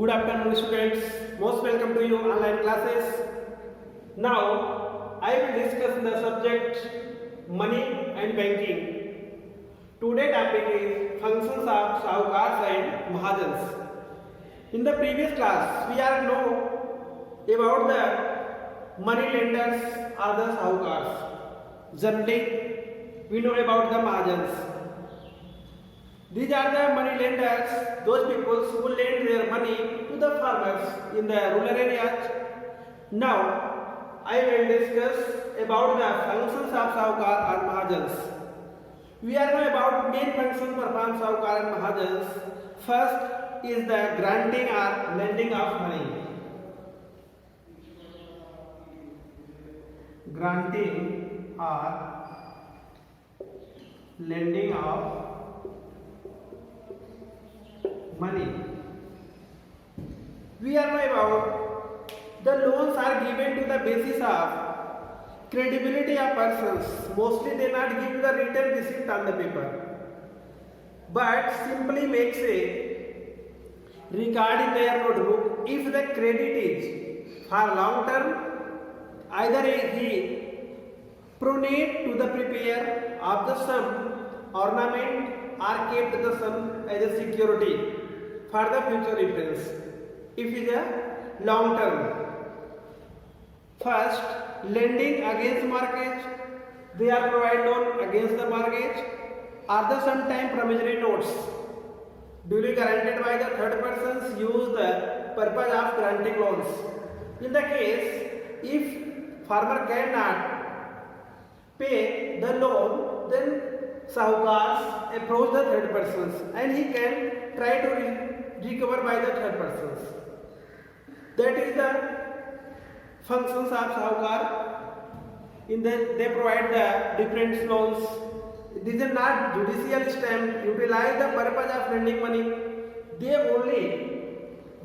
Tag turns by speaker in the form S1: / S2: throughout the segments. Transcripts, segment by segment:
S1: Good afternoon students, most welcome to your online classes. Now I will discuss the subject money and banking. Today topic is functions of Sahukars and Mahajans. In the previous class we are know about the money lenders or the Sahukars. Generally we know about the Mahajans. These are the money lenders, those people who lend their money to the farmers in the rural areas. Now, I will discuss about the functions of Sahukar and Mahajans. We are know about main functions performed Sahukar and Mahajans. First is the granting or lending of money. Granting or lending of money. We are know about the loans are given to the basis of credibility of persons. Mostly they not give the written receipt on the paper, but simply makes a record in their notebook. If the credit is for long term, either he pronate to the preparer of the sum, ornament, or kept the sum as a security for the future reference. If it is a long term. First, lending against mortgage. They are provide loan against the mortgage or the sometime promissory notes duly guaranteed by the third persons use the purpose of granting loans. In the case, if farmer cannot pay the loan, then Sahukars approach the third persons and he can try to recover by the third persons. That is the functions of Sahukar. In that they provide the different loans. These are not judicial stamp. Utilize the purpose of lending money. They only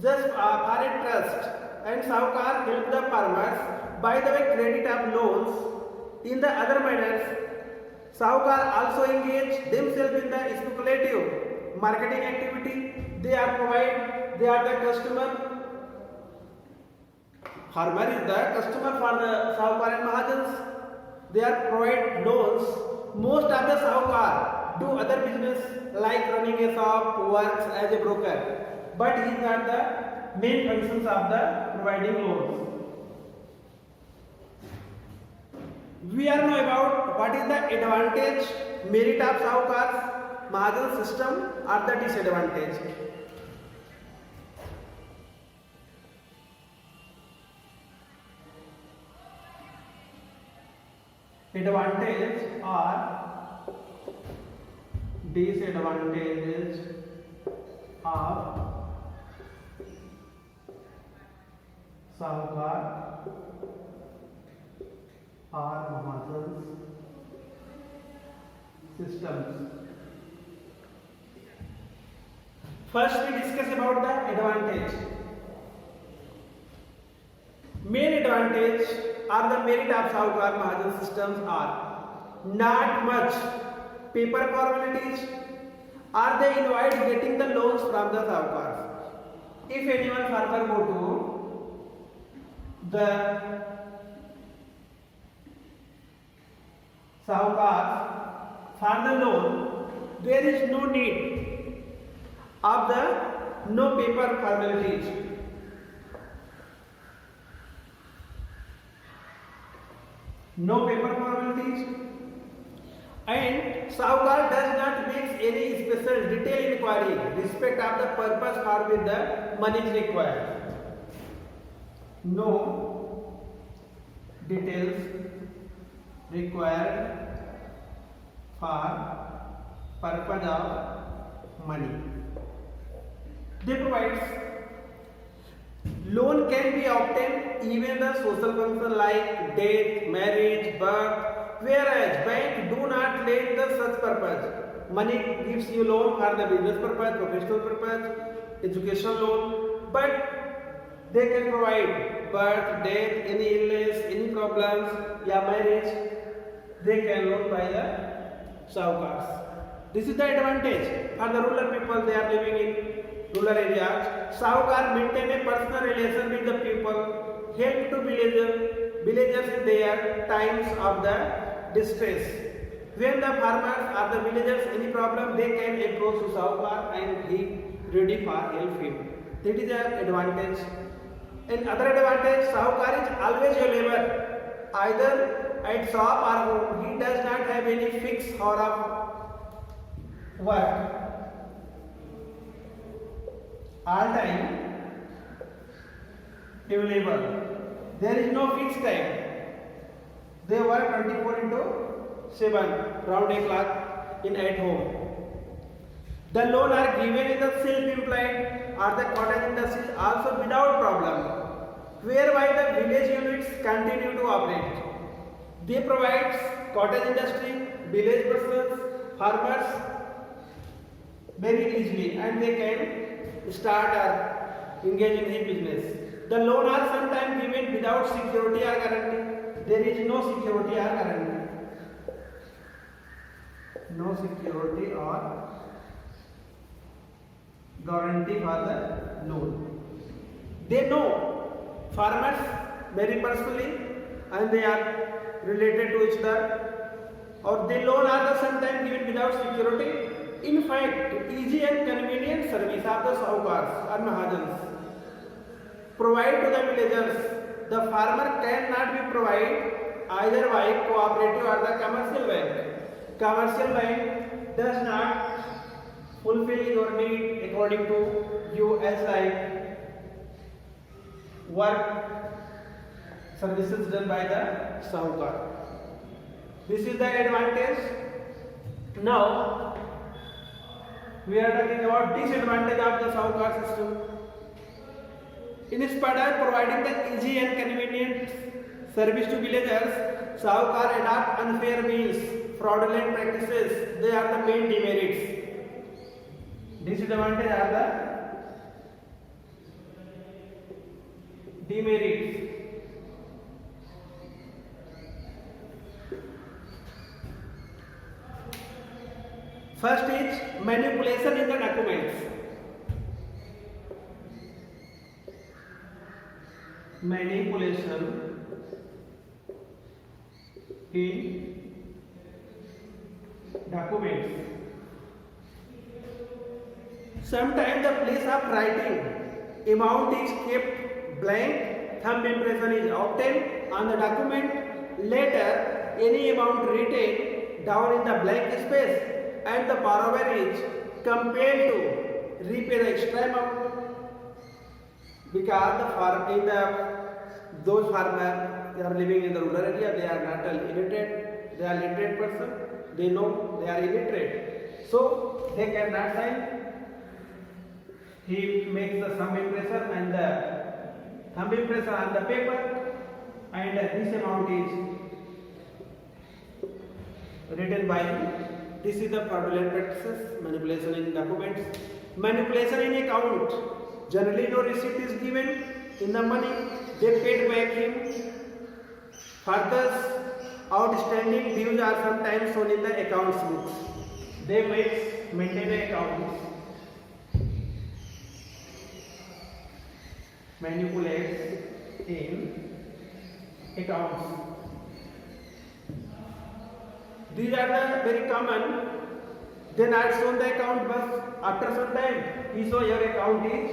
S1: just for a trust, and Sahukar help the farmers by the way credit of loans. In the other manners, Sahukar also engage themselves in the speculative marketing activity. They are the customer. Farmer is the customer for the Sahukar and Mahajans. They are provide loans. Most of the Sahukar do other business like running a shop, works as a broker. But these are the main functions of the providing loans. We are know about what is the advantage, merit of Sahukars, Mahajan system or the disadvantage. Advantage or disadvantages of Sahukar or Mahajan's systems. First we discuss about the advantage. Main advantage or the merit of Sahukar Mahajan systems are not much paper formalities, or they avoid getting the loans from the Sahukars. If anyone farmer go to the Sahukars for the loan, there is no need of the no paper formalities. No paper formalities, and Sahukar does not make any special detailed inquiry respect of the purpose for which the money is required. No details required for purpose of money. They provide loan can be obtained even the social function like death, marriage, birth, whereas bank do not lend the such purpose. Money gives you loan for the business purpose, professional purpose, education loan, but they can provide birth, death, any illness, any problems, marriage, they can loan by the Sahukars. This is the advantage for the rural people they are living in rural areas. Sahukar maintain a personal relation with the people, help to villagers in their times of the distress. When the farmers or the villagers any problem, they can approach to Sahukar and he ready for help him. That is an advantage. And other advantage, Sahukar is always available, either at shop or home. He does not have any fixed hour of work. All time available. There is no fixed time. They work 24 into 7, round a clock in at home. The loan are given in the self-employed or the cottage industry also without problem, whereby the village units continue to operate. They provide cottage industry, village persons, farmers very easily, and they can start or engage in his business. The loan are sometimes given without security or guarantee. There is no security or guarantee. No security or guarantee for the loan. They know farmers very personally and they are related to each other, or they loan are the sometimes given without security. In fact, easy and convenient service of the Sahukars or Mahajans provide to the villagers. The farmer cannot be provided either by cooperative or the commercial bank. Commercial bank does not fulfill your need according to you as like work services done by the Sahukar. This is the advantage. Now we are talking about disadvantage of the Sahukar system. In spite of providing the easy and convenient service to villagers, Sahukar adopt unfair means, fraudulent practices. They are the main demerits. Disadvantage are the demerits. First is manipulation in the documents. Manipulation in documents. Sometimes the place of writing amount is kept blank, thumb impression is obtained on the document. Later, any amount written down in the blank space, and the borrower is compelled to repay the extra amount because those farmers, they are living in the rural area, they are not illiterate, they are literate person, they know they are illiterate, so they cannot sign. He makes the thumb impression and the thumb impression on the paper, and this amount is written by him. This is the fraudulent practices, manipulation in documents. Manipulation in account. Generally no receipt is given in the money, they paid back him. Further, outstanding dues are sometimes shown in the accounts books. They maintain the accounts. Manipulates in accounts. These are the very common. Then I shown the account, but after some time he saw your account is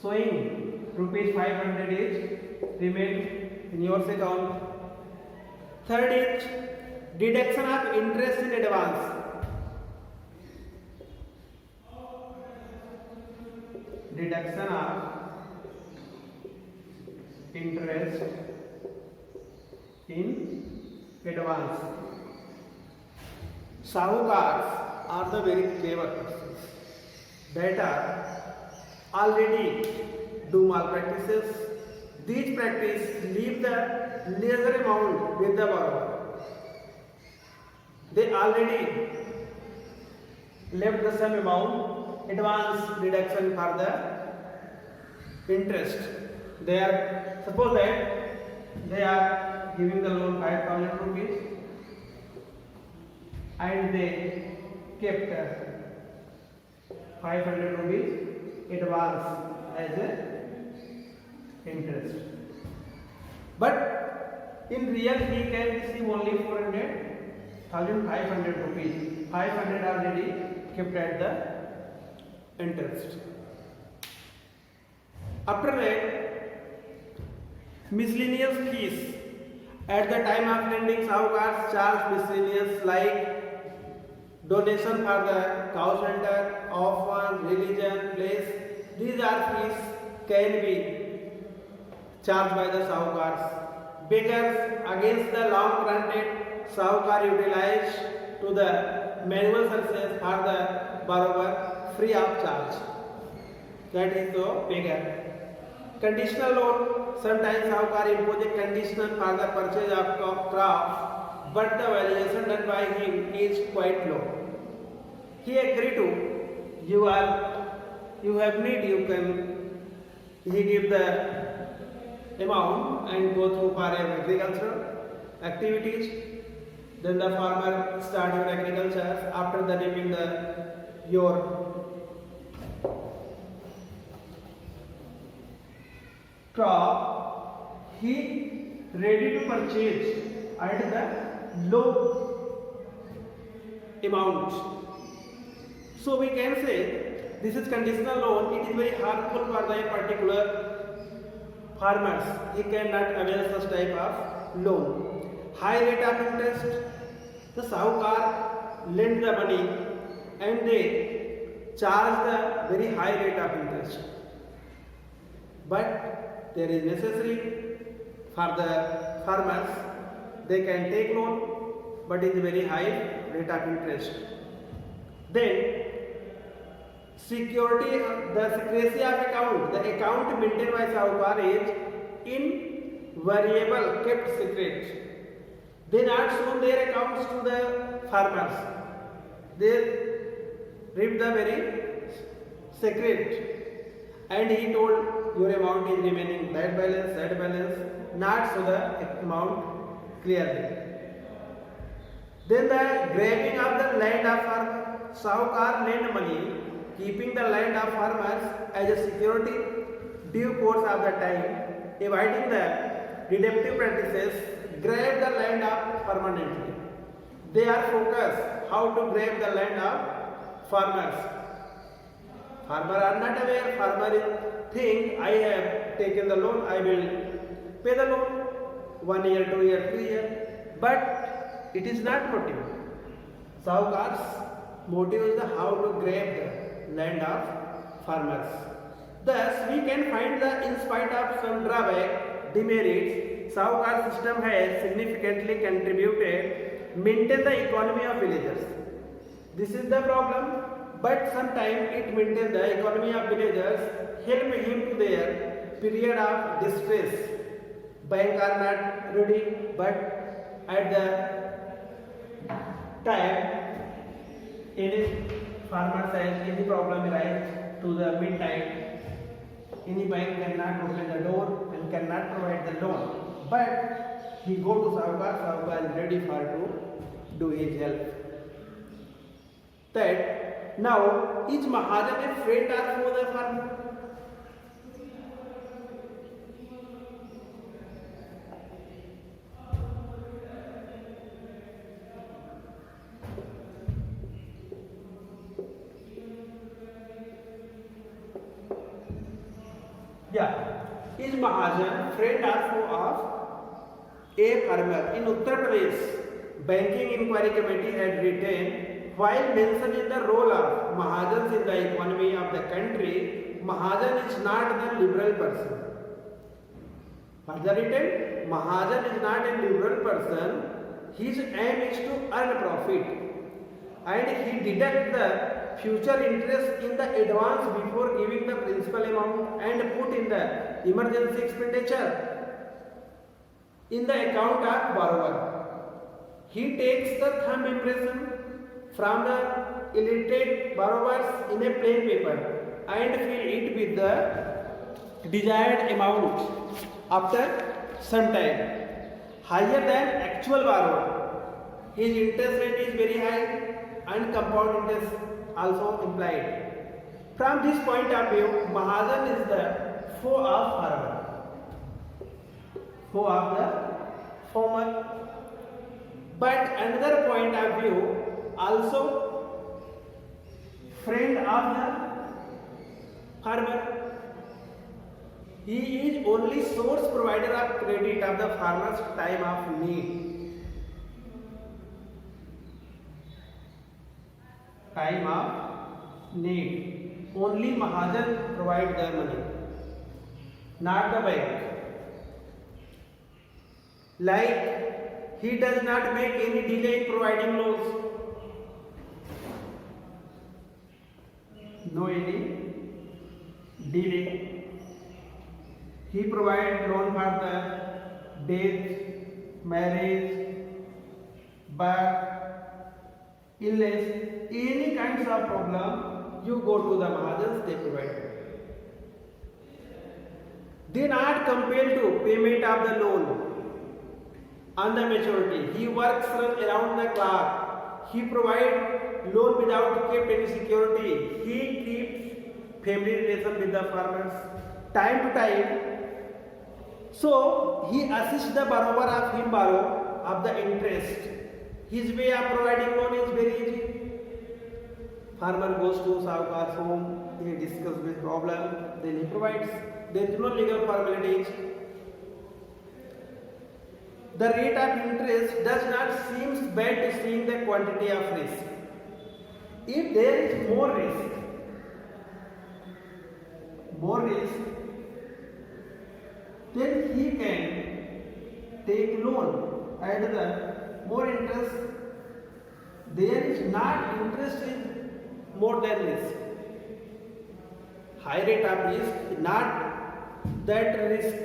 S1: showing rupees 500 is remain in your account. Third is deduction of interest in advance. Deduction of interest in advance. Sahukars are the very clever persons that are already do malpractices. These practices leave the lesser amount with the borrower. They already left the same amount advance deduction for the interest. They are, suppose that they are giving the loan 5,000 rupees and they kept 500 rupees advance as a interest. But in real he can receive only 400,500 rupees. 500 already kept at the interest. After that, miscellaneous fees. At the time of lending, sahukars charge miscellaneous like donation for the cow shelter, orphan, religion, place. These are fees can be charged by the sahukars. Beggars against the loan granted, sahukar utilize to the manual services for the borrower free of charge. That is the beggar. Conditional loan, sometimes sahukar impose a condition for the purchase of crops, but the valuation done by him is quite low. He agree to, you have need, he give the amount and go through for agricultural activities. Then the farmer start your agriculture. After the reaping your crop, he ready to purchase at the low amount. So we can say this is conditional loan. It is very harmful for the particular farmers. He cannot avail such type of loan. High rate of interest. The sahukar lend the money and they charge the very high rate of interest. But there is necessary for the farmers, they can take loan, but it is very high rate of interest. Then security, the secrecy of account, the account maintained by sahukar is invariable, kept secret. They not show their accounts to the farmers. They read the very secret. And he told your amount is remaining that balance, not show the amount clearly. Then the grabbing of the land of farmer, sahukar lend money, keeping the land of farmers as a security due course of the time, avoiding the deductive practices, grab the land of permanently. They are focused how to grab the land of farmers. Farmer are not aware, farmer think I have taken the loan, I will pay the loan 1 year, 2 year, 3 year, but it is not motive. Sahukar's motive is the how to grab the land of farmers. Thus, we can find that in spite of some drawback, demerits, Sahukar system has significantly contributed maintain the economy of villagers. This is the problem, but sometimes it maintain the economy of villagers, help him to their period of distress. Bank are not ready, but at the time any farmer says any problem arise to the midnight, any bank cannot open the door and cannot provide the loan. But he go to Sahukar, Sahukar is ready for to do his help. That now is Mahajan a friend or foe the farmer? Yeah, is Mahajan friend or foe of a farmer? In Uttar Pradesh, Banking Inquiry Committee had written, while mentioning the role of Mahajans in the economy of the country, Mahajan is not the liberal person. Further written, Mahajan is not a liberal person. His aim is to earn profit, and he deducts the future interest in the advance before giving the principal amount and put in the emergency expenditure in the account of borrower. He takes the thumb impression from the illiterate borrowers in a plain paper and fill it with the desired amount after some time, higher than actual borrower. His interest rate is very high and compound interest also implied. From this point of view, Mahajan is the foe of farmer. Foe of the farmer. But another point of view, also friend of the farmer. He is only source provider of credit of the farmer's time of need. Time of need. Only Mahajan provide the money, not the bank. Like he does not make any delay in providing loans. No any delay. He provides loan for the death, marriage, birth, illness, any kinds of problem, you go to the Mahajans, they provide. They not compelled to payment of the loan on the maturity. He works around the clock. He provides loan without kept any security. He keeps family relation with the farmers time to time. So he assists the borrower of him borrow of the interest. His way of providing loan is very easy. Farmer goes to Sahukar's home, he discusses his problem, then he provides. There is no legal formalities. The rate of interest does not seem bad to seeing the quantity of risk. If there is more risk, then he can take loan at the more interest. There is not interest is more than risk. High rate of risk, not that risk.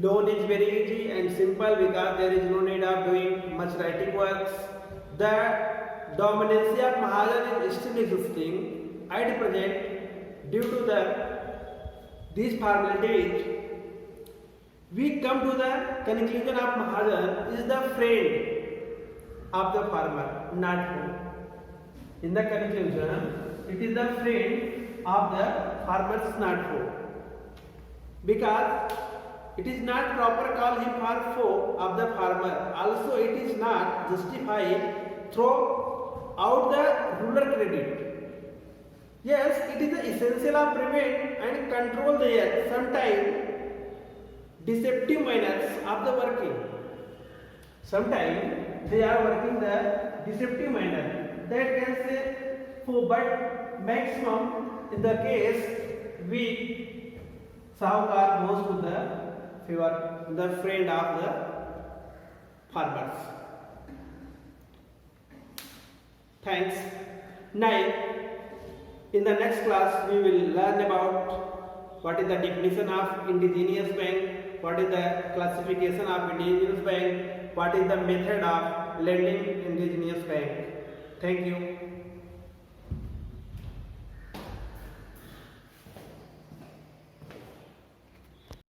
S1: Loan is very easy and simple because there is no need of doing much writing works. The dominance of Mahajan is still existing at present due to these formalities. We come to the conclusion of Mahajan is the friend of the farmer, not foe. In the conclusion, it is the friend of the farmers, not foe. Because it is not proper call him for foe of the farmer. Also, it is not justified throw out the rural credit. Yes, it is essential of prevent and control their sometimes deceptive manners of the working. Sometimes they are working the deceptive manner. That can say foe, but maximum in the case we Sahukar goes to the friend of the farmers. Thanks. Now, in the next class, we will learn about what is the definition of indigenous bank, what is the classification of indigenous bank, what is the method of lending indigenous bank. Thank you.